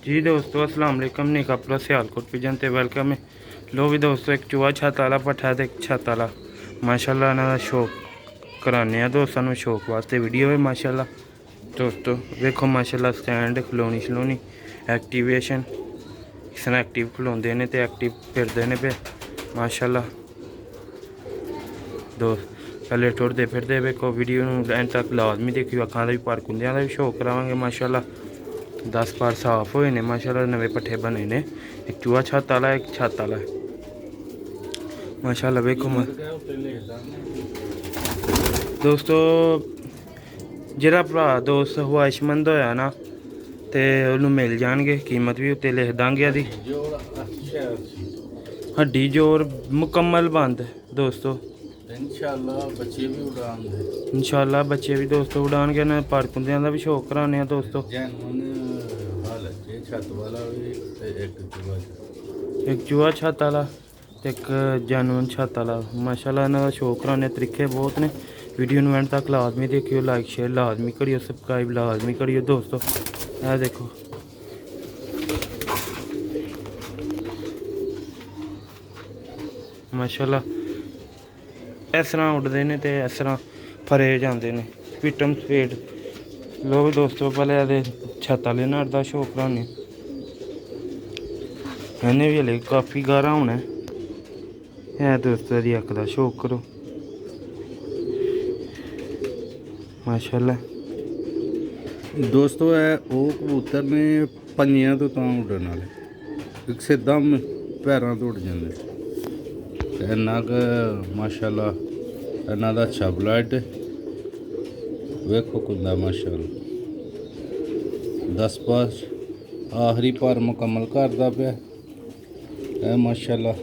जी दोस्तों अस्सलाम वालेकुम ने कपड़ा सियालकोट पिजन ते वेलकम है। लो भी दोस्तों एक चूहा छत वाला पट्ठा ते एक छत वाला माशाल्लाह इन्हां दा शौक कराने आ दोस्तां नूं शौक वास्ते वीडियो है माशाल्लाह। दोस्तों देखो माशाल्लाह स्टैंड खलोनी शलोनी एक्टिवेशन इसने एक्टिव खलोंदे ने ते एक्टिव फिरदे ने पे माशाल्लाह। दोस्त पहले टुरदे फिरदे वेखो वीडियो नूं एंड तक लाजमी देखियो। अखां दा भी पर कुंदियां दा भी शौक करावांगे माशाल्लाह। 10 पार साफ होए ने माशाल्लाह नवे पट्ठे बने ने। एक चूहा छत वाला एक छत वाला माशाल्लाह वेखो दोस्तों जेह्ड़ा भरा दोस्त ख्वाहिशमंद होया ना ते उन्नू मिल जाणगे। कीमत भी उत्ते लिख दांगे दी। हड्डी जोर मुकम्मल बंद दोस्तों इंशाल्लाह बच्चे भी दोस्तों उड़ानगे ना। पर कुंदियां दा भी शौक कराने आ दोस्तों। एक चूहा छत वाला एक जानवन छत वाला माशाल्लाह इन्हां दा शौक कराने तरीके बहुत ने। वीडियो नूं एंड तक लाजमी देखियो। लाइक शेयर लाजमी करियो सबसक्राइब लाजमी करियो दोस्तों। यह देखो माशाल्लाह इस तरह उड़दे ने ते इस तरह फरे जाते हैं पिटम स्पीड। लो भी दोस्तों पहले छत वाले नट का शौक कराने इन्हें भी हले काफ़ी गारा होना है दोस्तों। यदि अक्क का शौक करो माशाल्लाह। दोस्तों है वो कबूतर ने पंजियां तो उड्डण वाले एक सीधा पैरों तो उड़ जाते इन्ना क माशाल्लाह इन्ना दा अच्छा ब्लड वेखो कुंदा माशाल्लाह 10 पास आखिरी पर मुकम्मल करदा पिया है माशाल्लाह।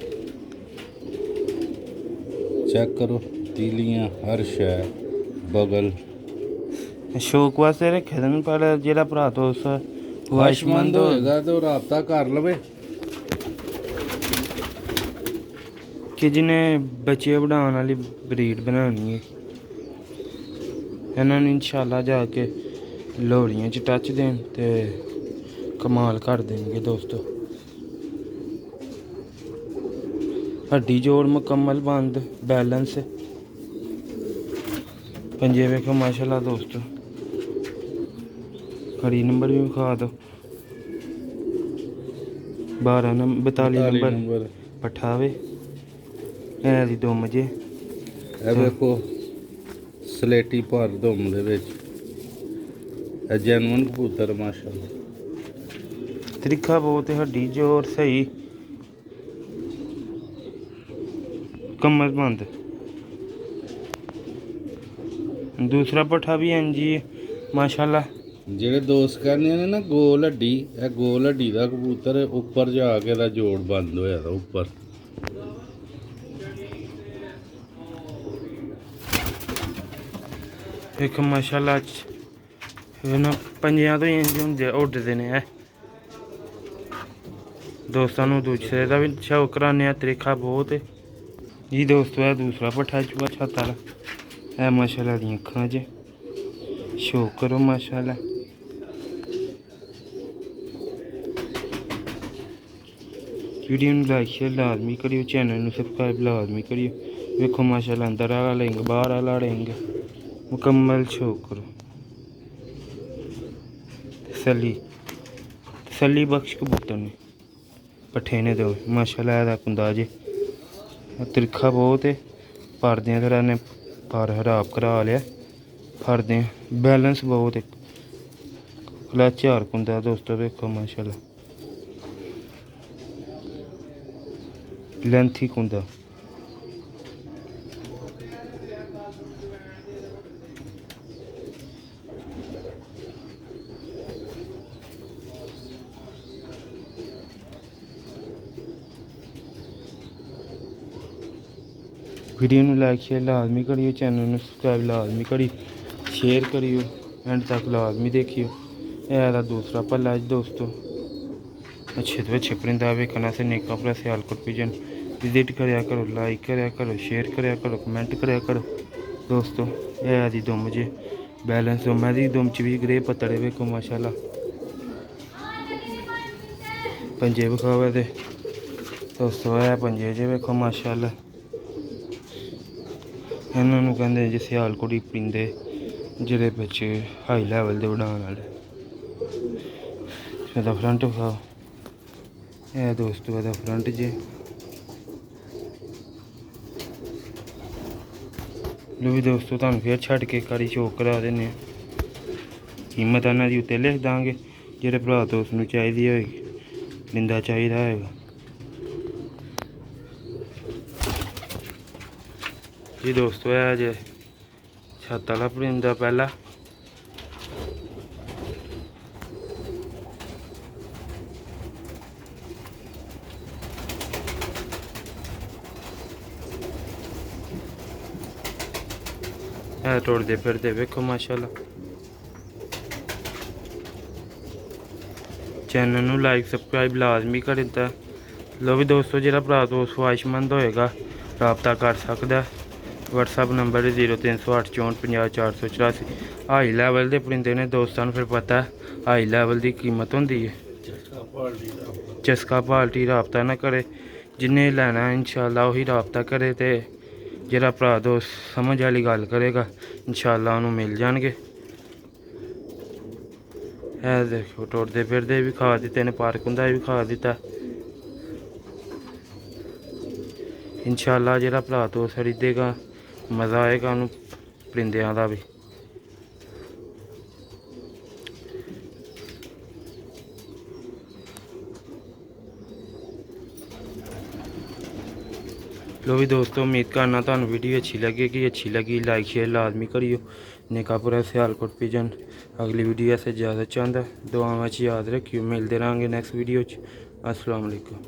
चेक करो तीलियां हर शै बगल शौक वास्ते रखे दे न। पर जेह्ड़ा भरा दोस्त ख्वाहिशमंद होएगा तो राबता कर लवे कि जिन्हें बच्चे बढ़ाने वाली ब्रीड बनानी है इन्होंने इंशाल्लाह जाके लोहड़ियां च टच देन ते कमाल कर देंगे दोस्तों। हड्डी जोड़ मुकम्मल बंद बैलेंस पंजे वेखो माशाल्लाह दोस्तों। खड़ी नंबर भी विखा दो 42 नंबर पट्ठा वे है दी दुम जे देखो सलेटी पर दुम दे विच जैनवन कबूतर माशाल्लाह। तरीका बहुत है हड्डी जोर सही कमर बंद। दूसरा पट्ठा भी एन जी माशाल्लाह। जेह्ड़े दोस्त कहने ने ना गोल हड्डी गोल हड्डी का कबूतर उप्पर जाके दा जोड़ बंद होया दा उप्पर। एक माशाल्लाह पंजियां तो इंज होंदे उड्डदे ने दोस्तों नूं दूसरे का भी शौक कराने तरीका बहुत है जी दोस्तों। है दूसरा पट्ठा चूहा छत वाला है माशाल्लाह दी अक्खां च शौक करो माशाल्लाह। वीडियो नूं लाइक शेयर लाजमी करियो चैनल नूं सबसक्राइब लाजमी करियो। वेखो माशाल्लाह अंदर आला लेंग बाहर आला लेंग मुकम्मल शौक करो। तसल्ली बख्श कबूतर ने पट्ठे ने दो माशाल्लाह दा कुंदा जे तिरखा बहुत है। परदे फिर ने पर खराब करा लिया फरदे बैलेंस बहुत है क्लच हार कुंदा दोस्तों। देखो माशाल्लाह लेंथी कुंदा वीडियो नूं लाइक शेयर लाजमी करियो चैनल नूं सबसक्राइब लाजमी करियो शेयर करियो एंड तक लाजमी देखियो। यह दूसरा पल्ला दोस्तों अच्छे तो अच्छे परिंदा वेखना से नेका भरा सियालकोट पिजन विजिट कराया करो लाइक कराया करो शेयर कराया करो कमेंट कराया करो दोस्तों। यह दी दुम जे बैलेंस दुम दी दुम च भी ग्रे पत्तड़े वेखो माशाल्लाह। पंजे विखावे दे दोस्तों है पंजे जे वेखो माशाअल्लाह इन्हां नूं कहंदे जी सियालकोट पिंदे जिहदे बच्चे हाई लैवल दे उड़ान वाले। ਇਹਦਾ फ्रंट विखाओ ਇਹ दोस्तों ਇਹਦਾ फ्रंट जे लो भी दोस्तों तुहानूं फिर छड्ड के कारी शौक करा दिन्ने कीमत इन्हां दी उत्ते लिख दांगे जेह्ड़े भरा दोस्त नूं चाहिदी होएगी बिंदा चाहिदा होएगा जी दोस्तों है जे छत्त आह्ला परिंदा पहला है तोड़ते फिरते वेखो माशाअल्लाह। चैनल नूं लाइक सबसक्राइब लाजमी कर दिता। लो भी दोस्तों जिहड़ा भरा दोस्त ख्वाहिशमंद होएगा रबता कर सकदा है। WhatsApp number 0308 64 50 484। हाई लैवल के परिंदे ने दोस्तां नूं फिर पता है हाई लैवल की कीमत होंदी है। चस्का पार्टी रबता ना करे जिन्हें लैना है इंशाअल्लाह उही रबता करे तो जिहड़ा भरा दोस्त समझ वाली गल करेगा इंशाअल्लाह उन्होंने मिल जाएंगे। है देखो टुरदे फिरदे भी खा दिते ने पार्क हुंदा भी खा दिता इंशाअल्लाह जिहड़ा भरा दोस्त खरीदेगा मज़ा आएगा उन्होंने परिंदियां दा भी। लो भी दोस्तों उम्मीद करना तुहानूं वीडियो अच्छी लगी लाइक शेयर लाजमी करियो। नेकापुरा सियालकोट पिजन अगली वीडियो से इजाज़त चाहता दुआवां च याद रखियो। मिलते रहेंगे नैक्सट वीडियो च। अस्सलाम वालेकुम।